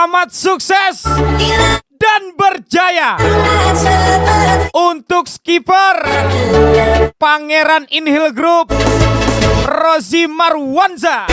Selamat sukses dan berjaya untuk skipper Pangeran Inhil Group Rozi Marwanza.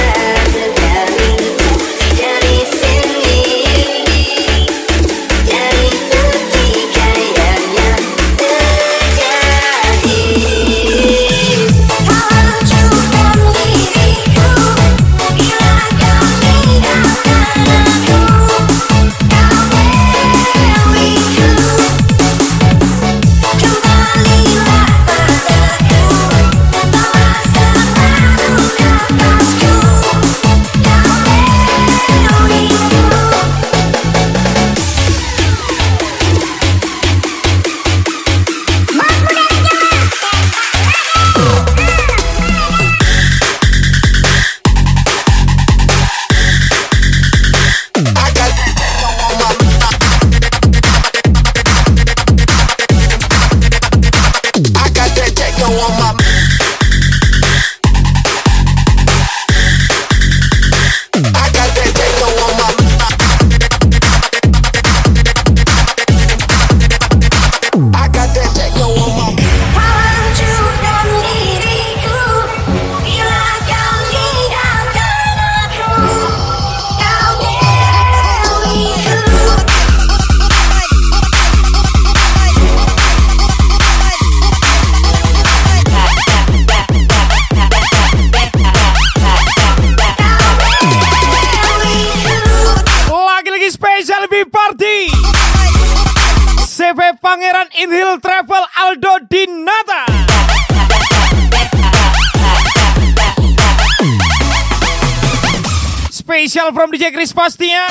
Special B Party CV Pangeran Inhil Travel Aldo Dinata. Special from DJ Chris pastinya.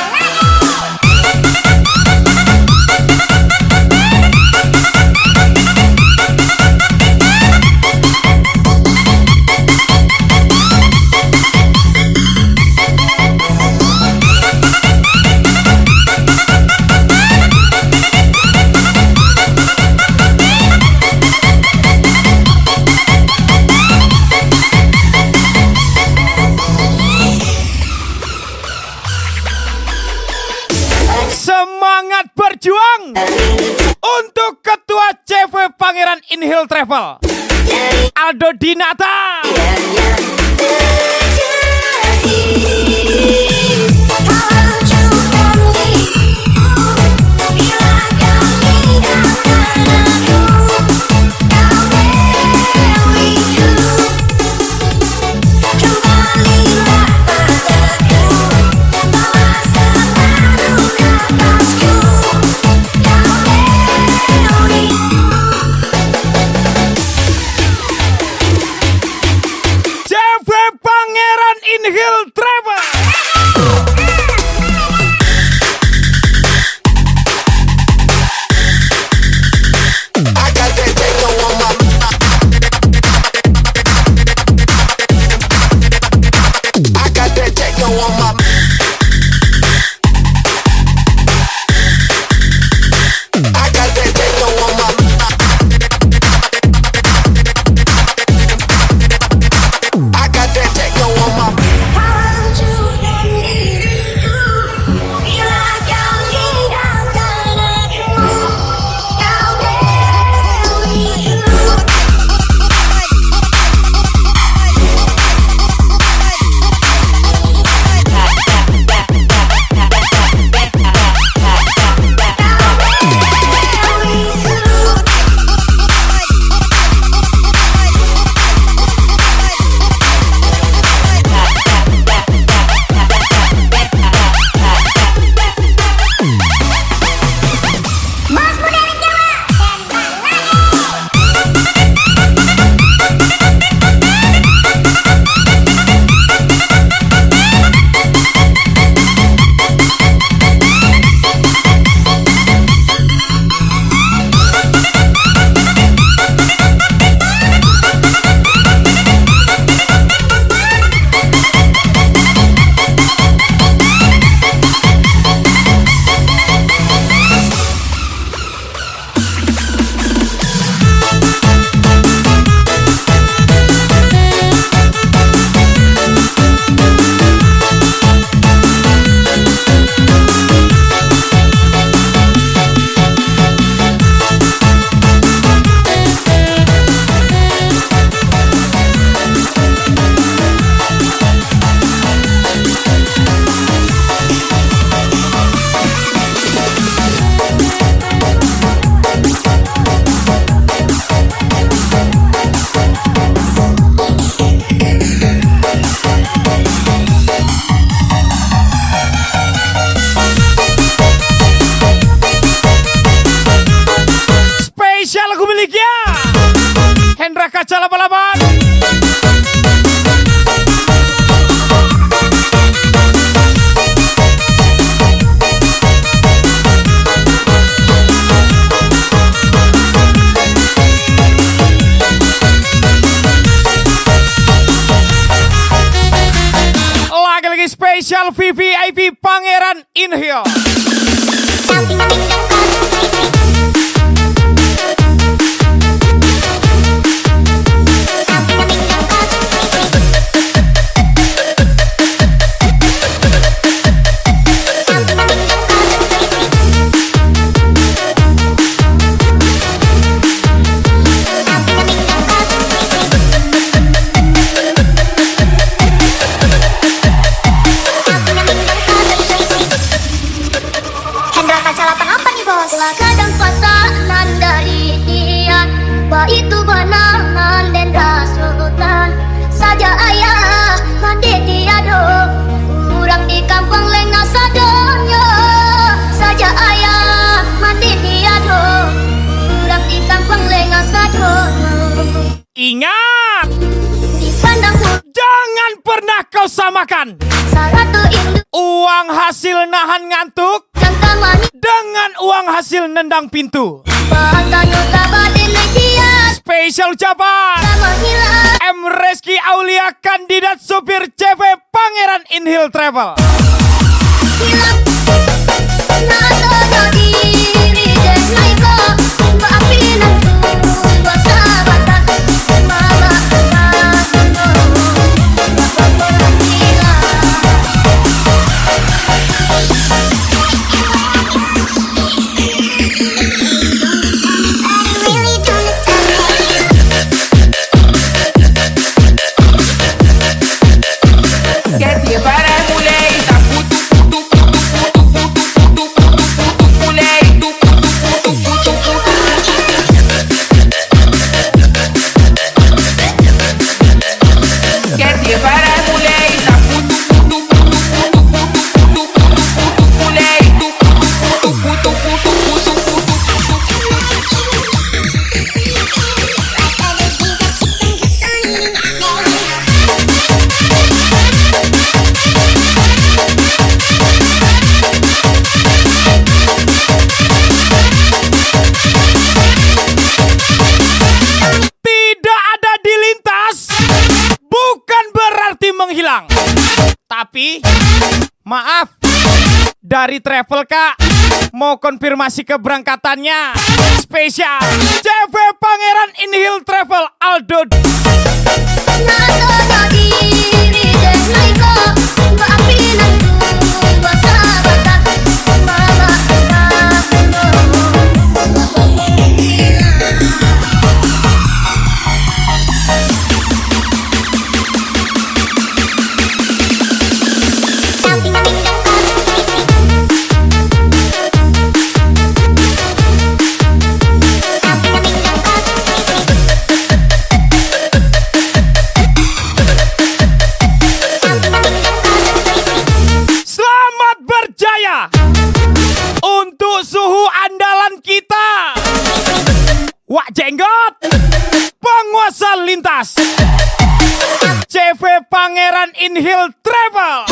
Semangat berjuang untuk Ketua CV Pangeran Inhil Travel Aldo Dinata. Pangeran Inhil Travel. I got that techno on my kaca laba-laban. Lagi-lagi spesial VVIP Pangeran Inhil. Kadang pasangan dari dia, itu benangan dan rasutan saja ayah mandi dia dong. Kurang di kampung lengah sadonyo saja ayah mandi dia dong. Kurang di kampung lengah sadonyo. Ingat, dipandangku jangan pernah kau samakan uang hasil nahan ngantuk dengan uang hasil nendang pintu. Spesial ucapan M. Reski Aulia, kandidat supir CV Pangeran Inhil Travel. Menghilang, tapi maaf dari travel kak, mau konfirmasi keberangkatannya. Spesial CV Pangeran Inhil Travel Aldo. Untuk suhu andalan kita, Wak Jenggot, penguasa lintas CV Pangeran Inhil Travel.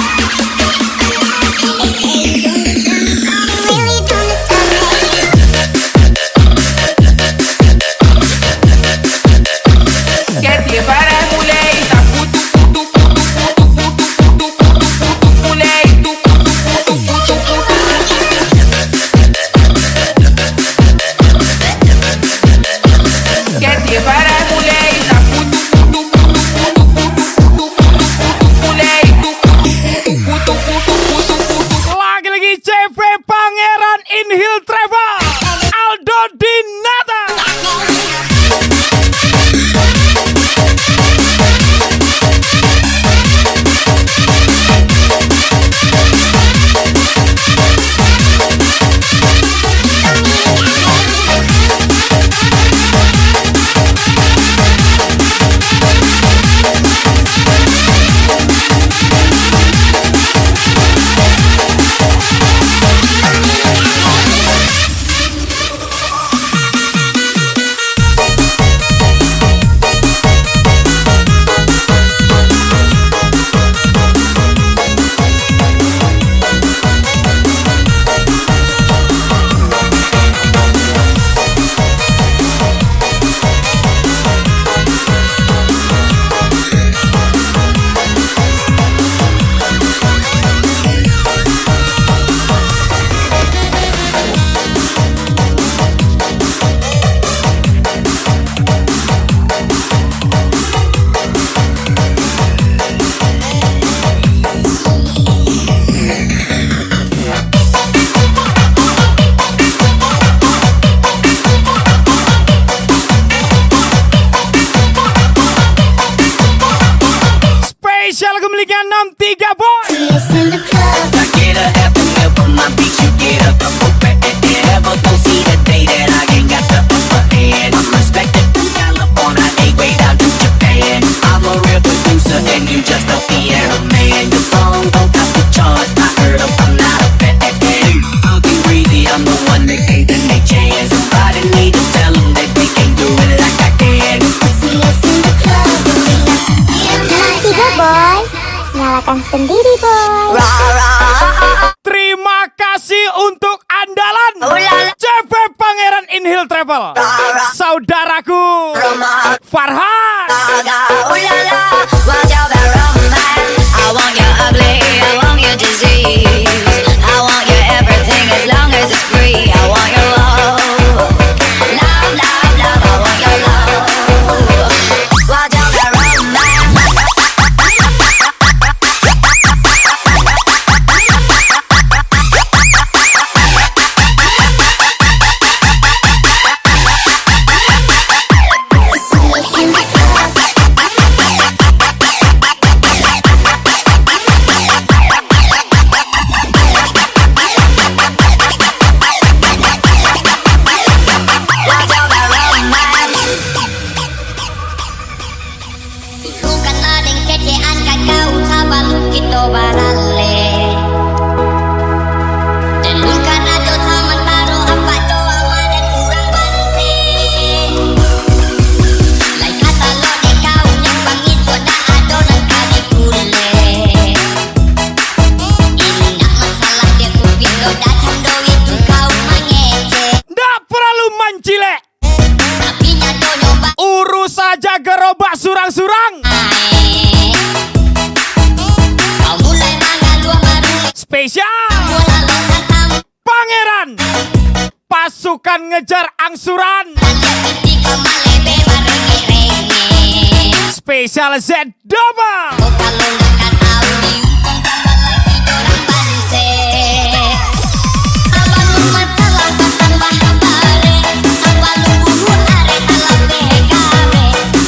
63 boy. Yes, in the club. I get a F and F on my beat, you get up. Ever don't see the day that I ain't got the upper hand. I'm respected from California, A way down to Japan. I'm a real producer and you just a piano man. The song don't have to charge, I heard them, I'm not a fan. Talking greedy, I'm the one that gave them a chance. Somebody need to tell them that they can't do it like I can. See us in the club. Tiga boy, nyalakan sendiri boy. Terima kasih untuk andalan CV Pangeran In Hill Travel. Saudaraku Farhan. Watch out that romance. I want you ugly, I want you disease. I want you everything as long as it's free. I want your love, love, love, love. I want your love. Watch out that romance. Watch out that romance. Bukan adeng kecean kakau sabaluk kita barale. Dan bukan aja samantaro apa doa madan kurang bante. Lai kata lo de kau yang bangit soda adonan kali kule. Ingat masalah dia kuping lo datang do itu kau mangece. Nggak perlu mancilek. Tapi nyado nyoba Urus saja gerobak surang-surang. kau mulai mengalu baru. Spesial Bola loncat tamu. Pangeran pasukan ngejar angsuran. Ketika malebe barenge-renge. Spesial Z Double. Oh kalau nggak tahu diumpang tambah lagi dorang bante. Sabalung masalah tambah kabare. Sabalung buru are talam behekare.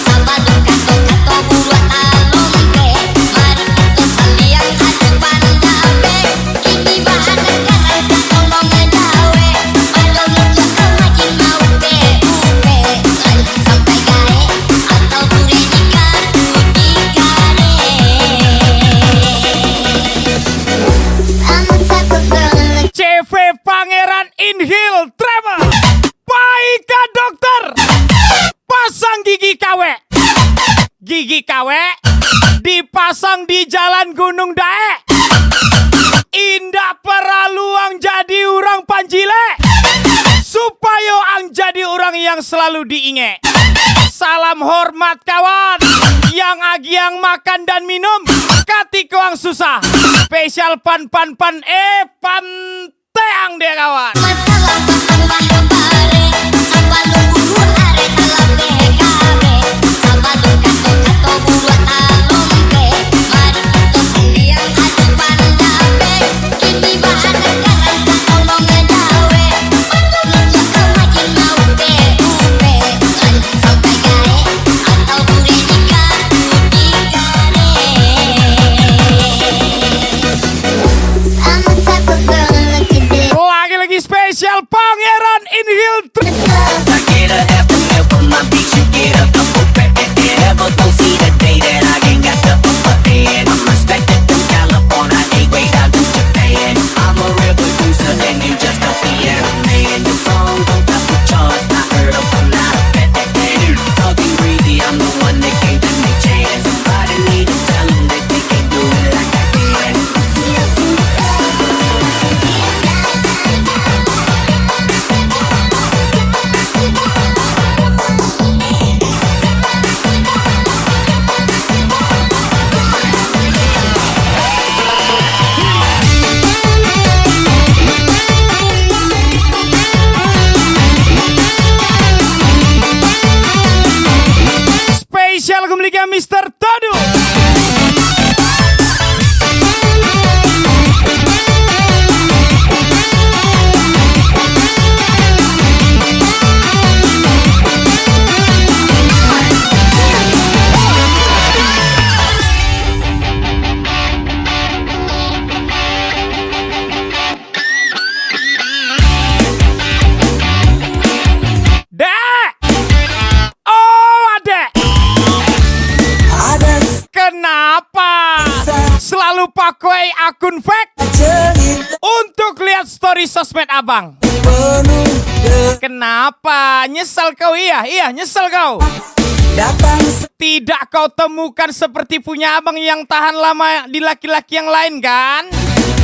Sabalung kato-kato buruan alombe. Mari kita saliang adu pandabe. Kini bahan negara ngomong ngedawe. Balong itu kemakin mau be-ube. Sampai gae atau pure nikah. CV Pangeran In Hill Travel. Baika dokter. Pasang gigi kawe. Gigi kawe dipasang di Jalan Gunung Dae. Indah peraluang jadi orang Panjile. Supaya ang jadi orang yang selalu diingat. Salam hormat kawan. Yang agiang makan dan minum. Katiko ang susah. Spesial pan panteang deh kawan. Masalah tambah kabare. Sabalung buru are talam behekare. Sabalung kato-kato buruan alombe. Mari kita saliang adu pandabe. Kini bahan negara ngomong ngedawe. Balong itu kemakin mau be-ube. Sampai gae atau pure nikah. I'm a type of girl look at this. Lagi-lagi spesial Pangeran In Hill Travel. I get a F and F on my beat, you get up. Ever don't see the day that I ain't got the upper hand. I'm respected from California, A way down to Japan. I'm a real producer and you just a piano man. The song don't have to charge, I heard them, I'm not a fan. Talking greedy, I'm the one that gave them a chance. Somebody need to tell them that they can't do it like I can. selalu pakai akun fake untuk lihat story sosmed abang. Kenapa? Nyesel kau? Iya nyesel kau. Tidak kau temukan seperti punya abang yang tahan lama di laki-laki yang lain kan?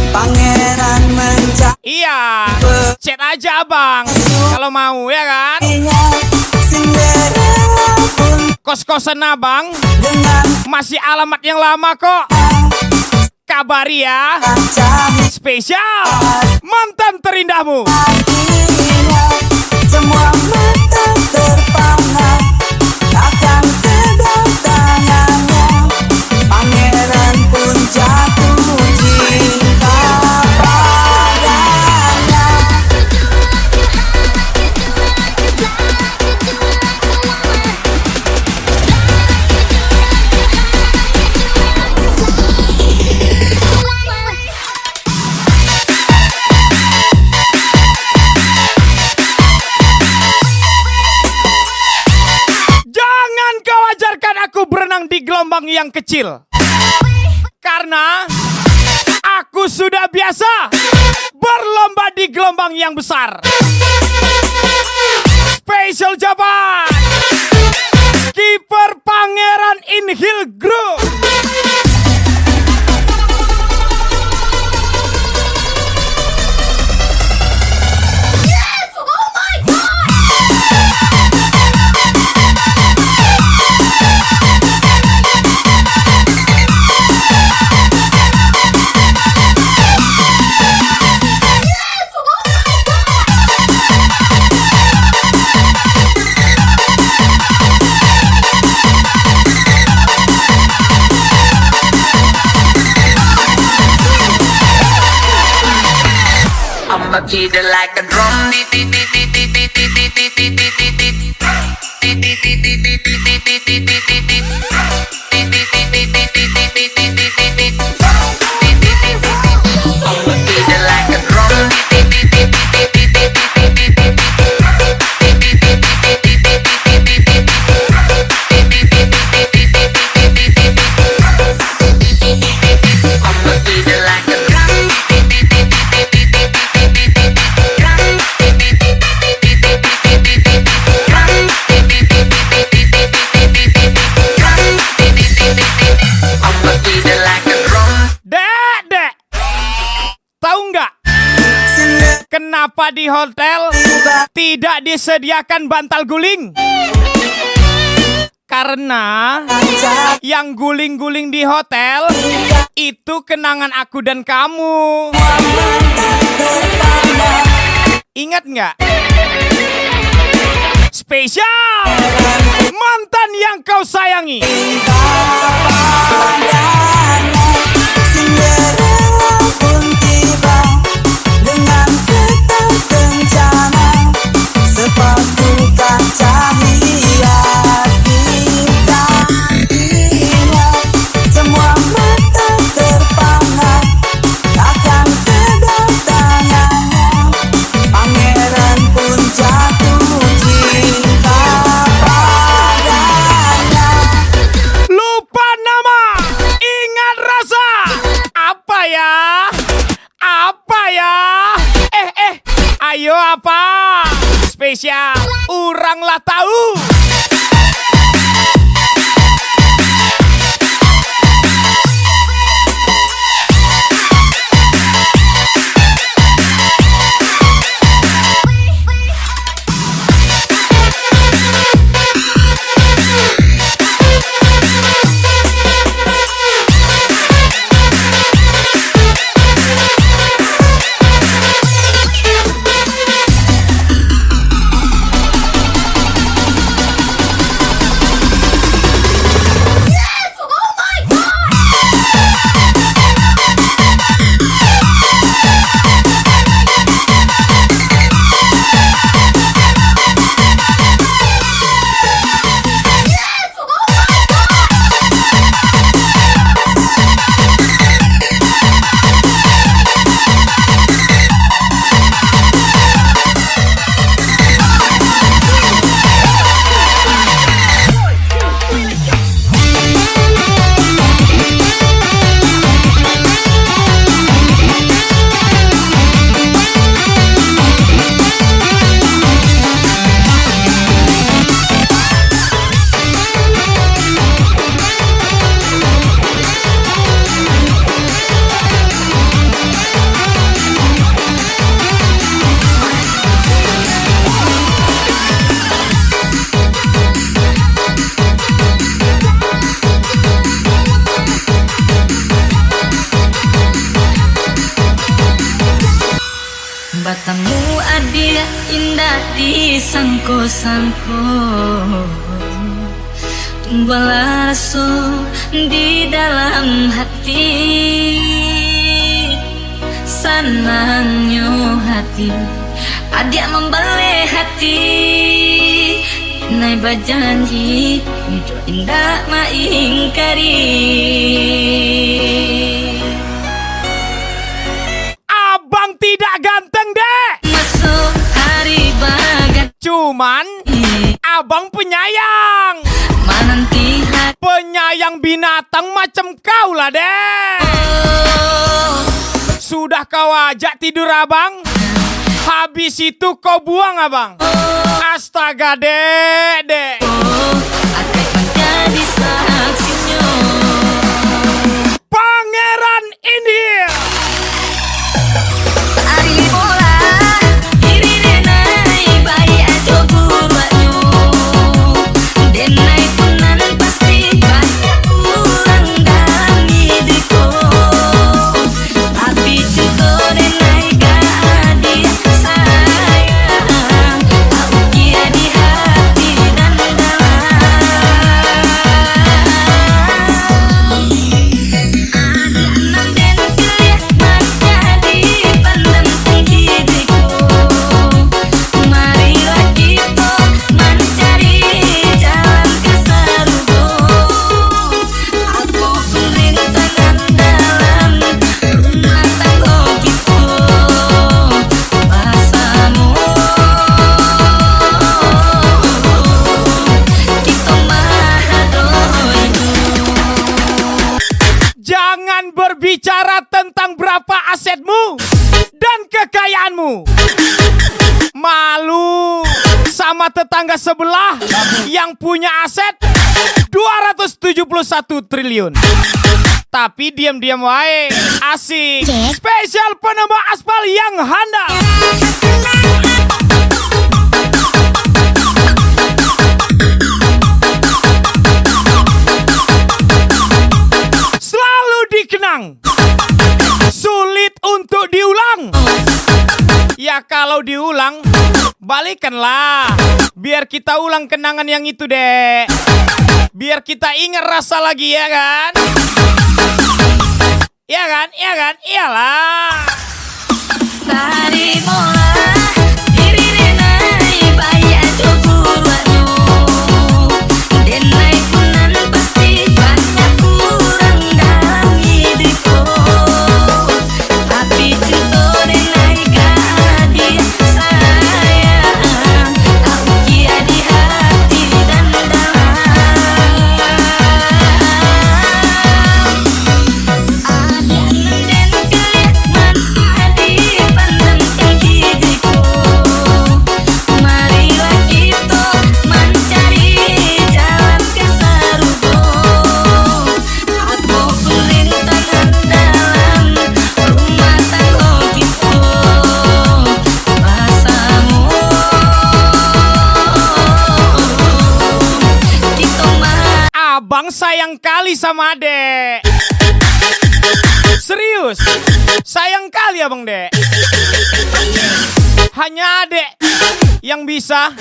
Pangeran mencari Iya, chat aja abang kalau mau ya kan? Cinderella pun Kos-kosan abang dengan masih alamat yang lama kok. Kabari ya. cahaya Spesial mantan terindahmu. hatinya. Semua mata terpana akan kedatangannya. Pangeran pun jatuh cinta padanya. Jangan kau ajarkan aku berenang di gelombang yang kecil. Karena aku sudah biasa berlomba di gelombang yang besar. Special jawaban Skipper Pangeran Inhil Group. I'ma beat it like a drum. I'ma beat it like a drum. I'ma beat it like a drum. I'ma beat it like a drum. Dek, tahu nggak kenapa di hotel tidak disediakan bantal guling? Karena yang guling-guling di hotel itu kenangan aku dan kamu. Ingat nggak? Spesial mantan yang kau sayangi. Cinderella pun tiba dengan ketat kencana. Sepatu kaca hias cinta. Ingat semua mata terpana akan kedatangannya. Pangeran pun jatuh cinta padanya. Lupa nama, ingat rasa. Apa ya? Apa ya? Ayo apa? Spesial, uranglah tahu. disangko-sangko, balaso di dalam hati, senangnya hati, adik membeli hati, naik berjanji hidup indah maingkari. Abang tidak ganteng, Dek. Masuk hari bagat, Cuman abang penyayang. menanti hati. Penyayang binatang macam kau lah, Dek. Sudah kau ajak tidur abang, habis itu kau buang abang. Astaga, Dek. Akan menjadi saksinya. Pangeran India. Ari bola, diri denai bayi ajo buruanyo. Denai punan pasti banyak kurang dalam hidupku. Tapi cukup denai gadis sayang, aku kira di hati dan dalam. Anak dan kuliah menjadi pendamping hidupku. Marilah kita mencari jalan ke surga. Aku perintangan dalam rumah tangga kita. Bahasamu kita mahadoidu. Jangan berbicara tentang berapa asetmu dan kekayaanmu. Malu sama tetangga sebelah yang punya aset 271 triliun. Tapi diam-diam wae, asik. Spesial penemu aspal yang handal. Selalu dikenang, sulit untuk diulang. Ya kalau diulang, balikanlah. Biar kita ulang kenangan yang itu, Dek. Biar kita ingat rasa lagi, ya kan? Ya kan? Ya kan? Iyalah. Dari bola, diri denai bayi ajo buruanyo. Denai punan pasti banyak kurang dalam hidupku. Tapi cukup denai gadis sayang, aku kira di hati dan dalam. Adik dan kuliah menjadi pendamping hidupku. Marilah kita mencari jalan ke surga. Aku perintangan dalam rumah tangga kita. Bahasamu kita Abang sayang kali sama Dek. Serius, sayang kali abang, Dek. Hanya Dek yang bisa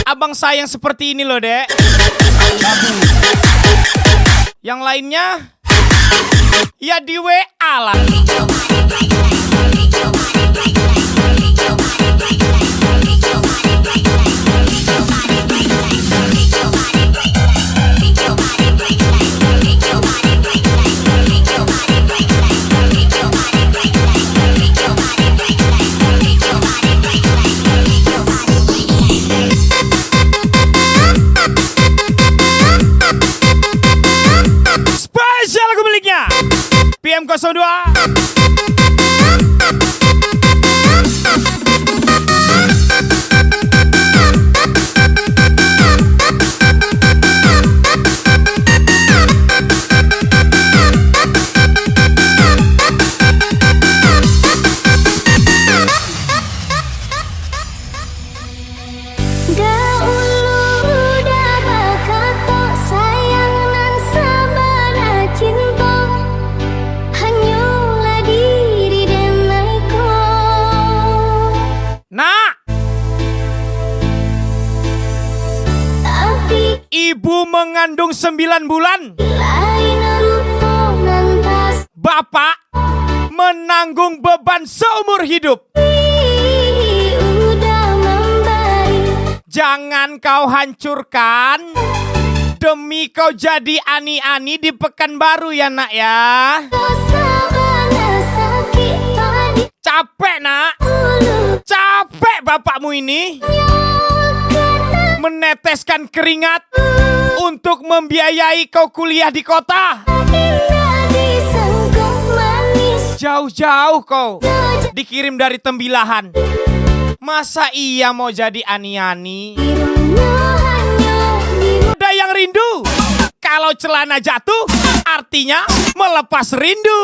abang sayang seperti ini loh, Dek. Yang lainnya ya di WA lah. Spesial lagu miliknya PM02. Dahulu dah berkata sayang nan sabana cinta, hanyalah dia mengandung 9 bulan, bapak menanggung beban seumur hidup. Jangan kau hancurkan demi kau jadi ani-ani di Pekanbaru ya nak ya. Capek nak, capek bapakmu ini meneteskan keringat untuk membiayai kau kuliah di kota. Jauh-jauh kau dikirim dari Tembilahan. Masa iya mau jadi ani-ani? Ada yang rindu. Kalau celana jatuh artinya melepas rindu.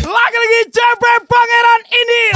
Lagi-lagi JP Pangeran Indil.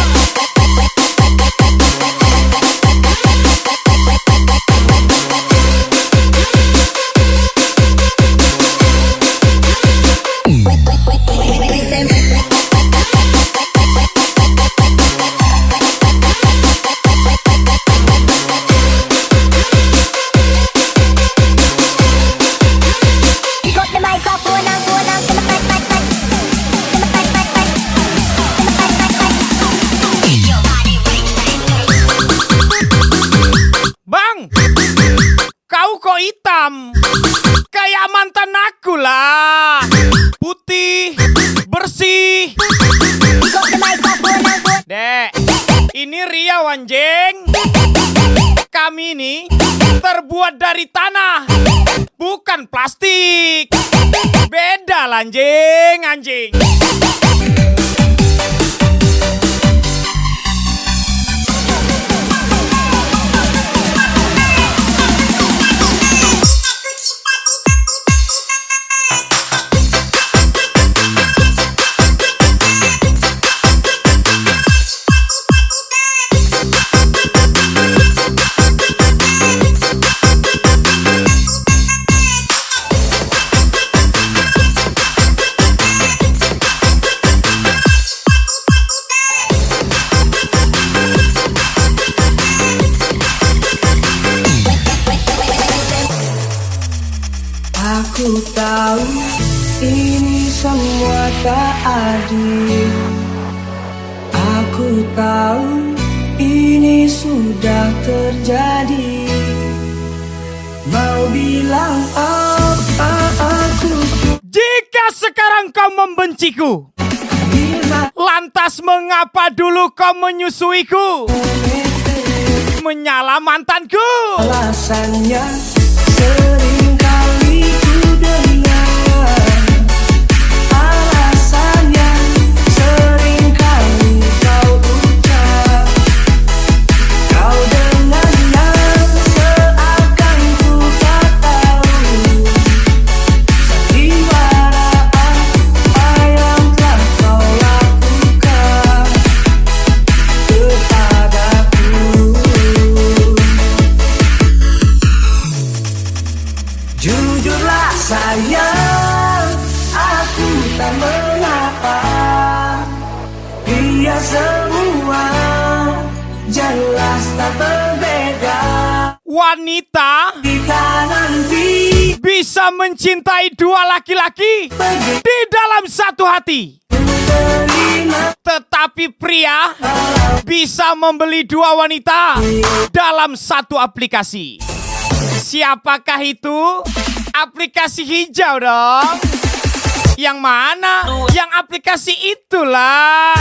Bang, kau kok hitam? Kayak mantan aku lah. Putih, bersih. Dek, ini Riau anjing. Kami ini terbuat dari tanah, bukan plastik. Beda lah anjing, anjing. Aku tahu ini semua tak adil. Aku tahu ini sudah terjadi. Mau bilang apa aku? Jika sekarang kau membenciku, lantas mengapa dulu kau menyusuiku? Menyala mantanku. Alasannya sering kali ku dengar. Alasannya sering kali kau ucap. Kau dengannya seakan ku tak tahu sandiwara apa yang telah kau lakukan kepadaku. Jujurlah sayang, aku tak mengapa. Biar semua jelas tak berbeda. Wanita Jika nanti bisa mencintai dua laki-laki di dalam satu hati. terima Tetapi pria bisa membeli dua wanita dalam satu aplikasi. Siapakah itu? Aplikasi hijau dong. Yang mana? Yang aplikasi itulah.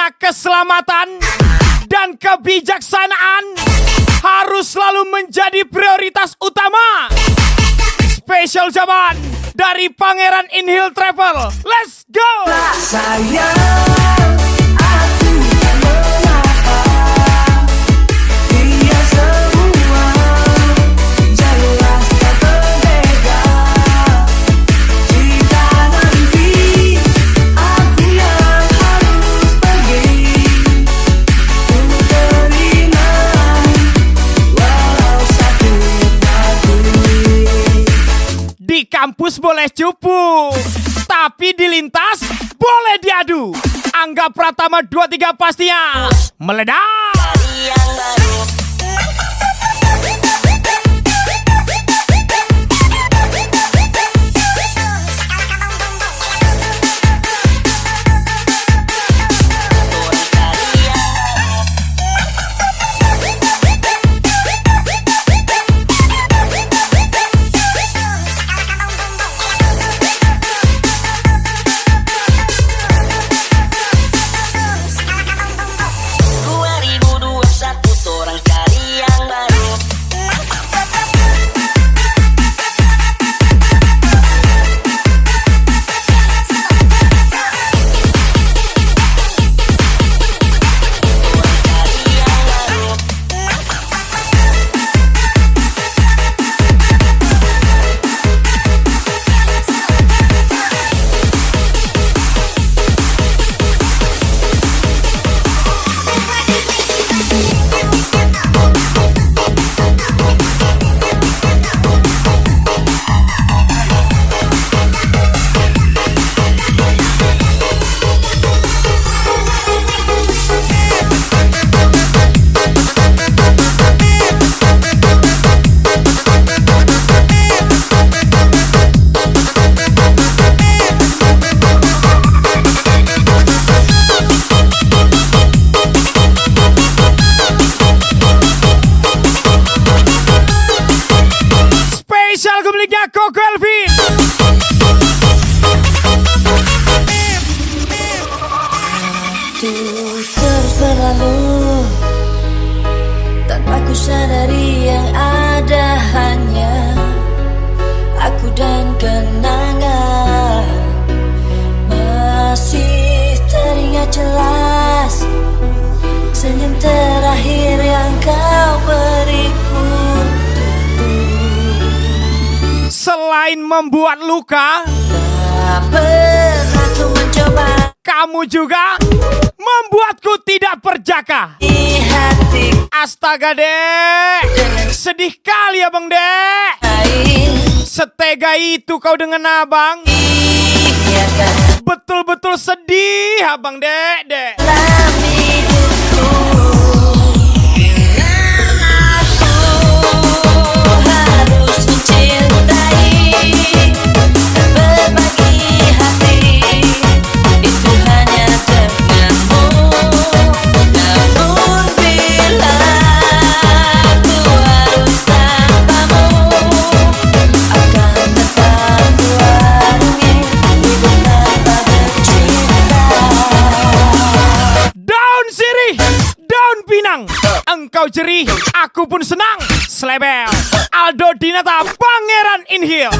Karena keselamatan dan kebijaksanaan harus selalu menjadi prioritas utama. Spesial zaman dari Pangeran Inhale Travel. Let's go! Sayang, aku tak mengapa. Dia semua jelas tak berbeda. Jika nanti aku yang harus pergi, ku terima walau sakit hati. Di kampus boleh cupu, tapi di lintas boleh diadu. Angga Pratama 23 pastinya meledak. Koko Elvin. Terus berlalu tanpa ku sadari yang ada hanya aku dan kenangan. Masih teringat jelas senyum terakhir yang kau beri untukku. Selain membuat luka, Tak pernah ku mencoba kamu juga membuatku tidak perjaka. di hati Astaga dek, sedih kali abang dek. lain. Setega itu kau dengan abang. Biarkan Betul-betul sedih abang dek dek. dalam hidupku. Aku harus mencintai dan berbagi hati. Itu hanya denganmu. Namun bila aku harus tanpamu, akan tetap kuarungi hidup tanpa bercinta. Daun sirih, daun pinang. Engkau jerih, aku pun senang. Slebel, Aldo Dinata, Pangeran Inhale.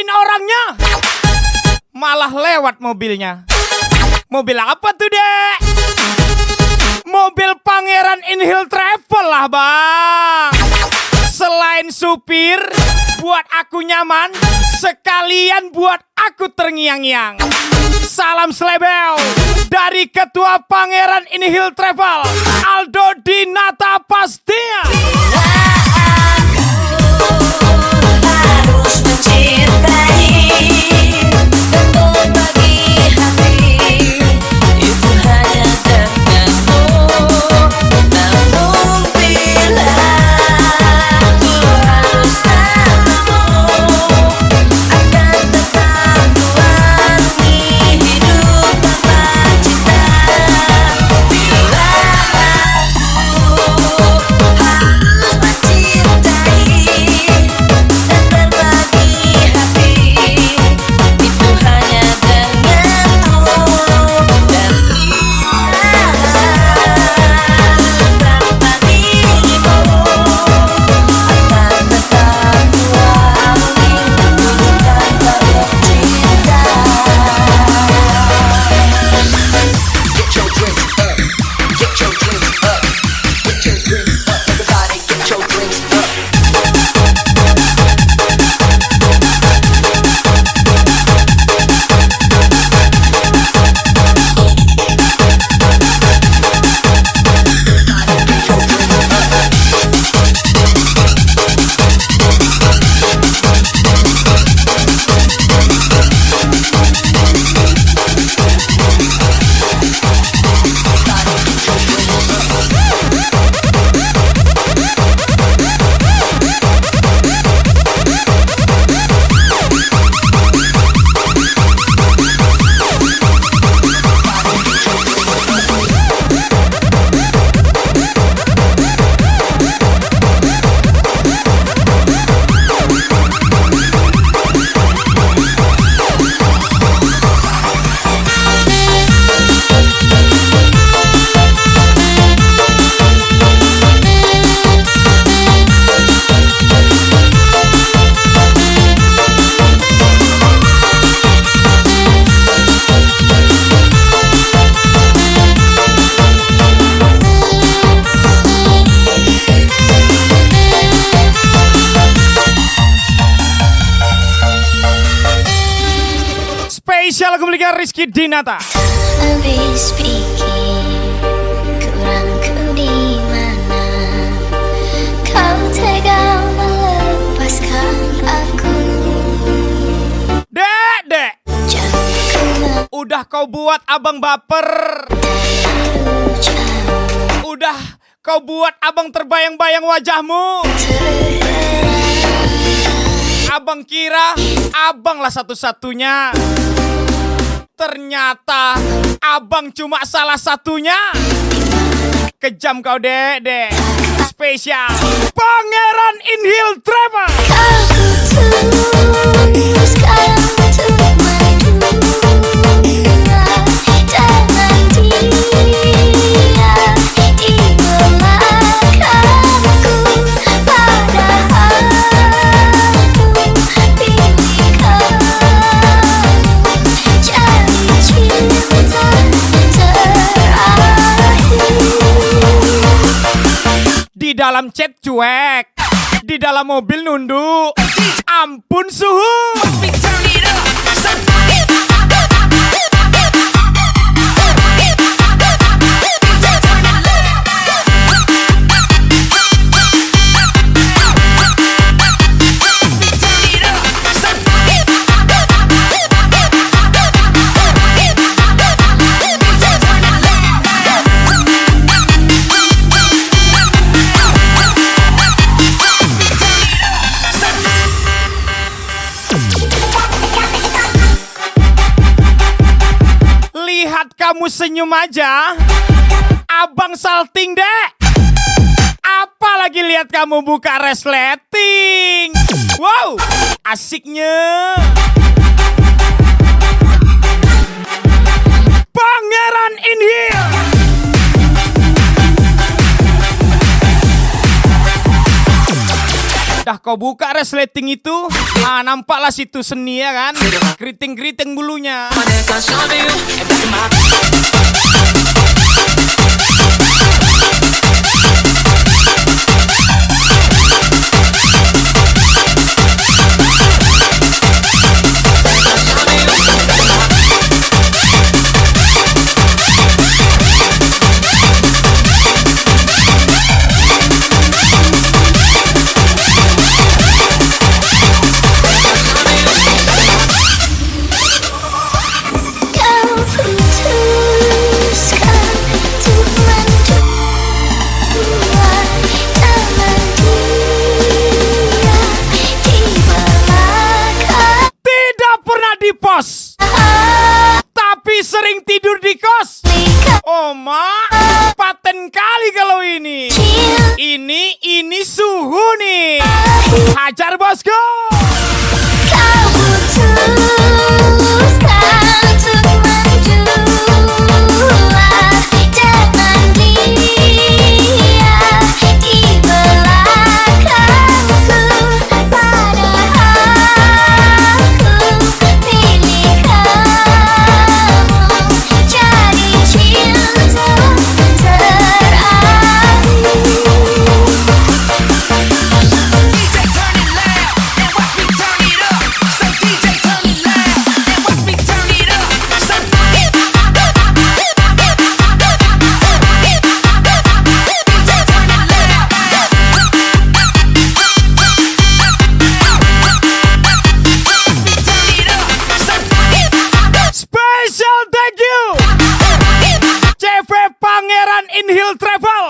kirain orangnya, malah lewat mobilnya. Mobil apa tuh, Dek? Mobil Pangeran Inhil Travel lah, Bang. Selain supir, buat aku nyaman, sekalian buat aku terngiang-ngiang. Salam slebel dari Ketua Pangeran Inhil Travel, Aldo Dinata Pastia. Harus mencintai dan berbagi hati, itu hanya denganmu. Namun bila ku harus tanpamu, akan tetap kuarungi hidup tanpa cinta. Bila aku harus mencintai dan berbagi hati, itu hanya denganmu. Dan tanpa dirimu, akan tetap kuarungi hidup tanpa cinta. Get your drinks up. Get your drinks up. Get your drinks up. Everybody get your drinks up. Spesial kembalikan Rizky Dinata. Habis pikir kurangku di mana, kau tega melepaskan aku. Dek, Jangan udah kau buat abang baper. terlalu jauh, Udah kau buat abang terbayang-bayang wajahmu. Abang kira abang lah satu-satunya. Ternyata abang cuma salah satunya. Kejam kau, Dek. Spesial Pangeran Inhil Travel. kau putuskan untuk mendunia dengan dia, idolakanku, padahal aku pilih kamu jadi cinta terakhir. Di dalam chat cuek, di dalam mobil nunduk. Ampun suhu. Lihat kamu senyum aja, abang salting, Dek. Apalagi lihat kamu buka resleting. Wow, asiknya. Pangeran Inhil. Dah kau buka resleting itu, nampaklah situ seni ya kan, keriting-keriting bulunya. Kau putuskan untuk mendua tangan dia di belakang. Tidak pernah di pos, tapi sering tidur di kos. Oh mak, paten kali kalau ini. Ini suhu nih. Hajar bosku. Kau putuskan untuk mendua tangan dia di belakangku. Padahal aku pilih kamu jadi cinta terakhir. Special thank you CV Pangeran Inhil Travel.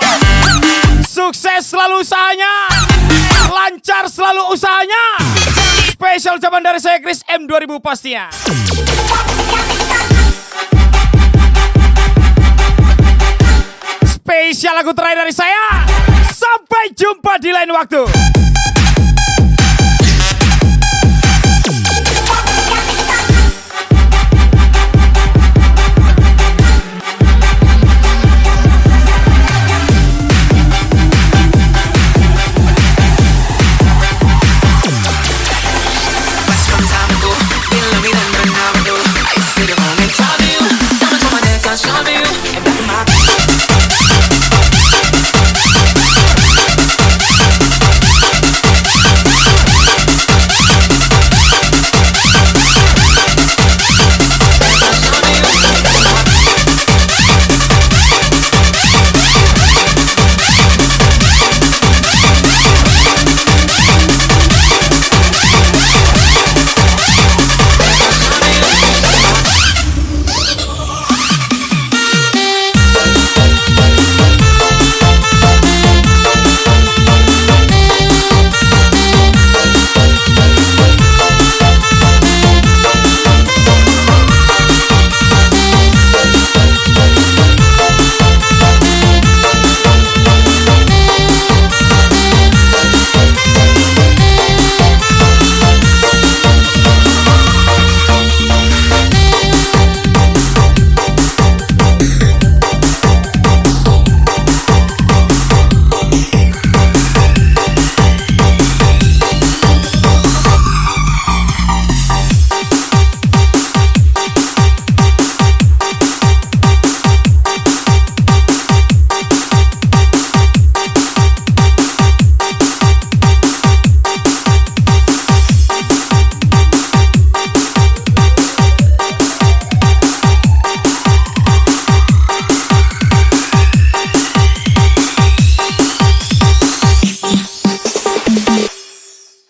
Sukses selalu usahanya, lancar selalu usahanya. Spesial zaman dari saya Chris M 2000 pastinya. Spesial lagu terakhir dari saya. Sampai jumpa di lain waktu.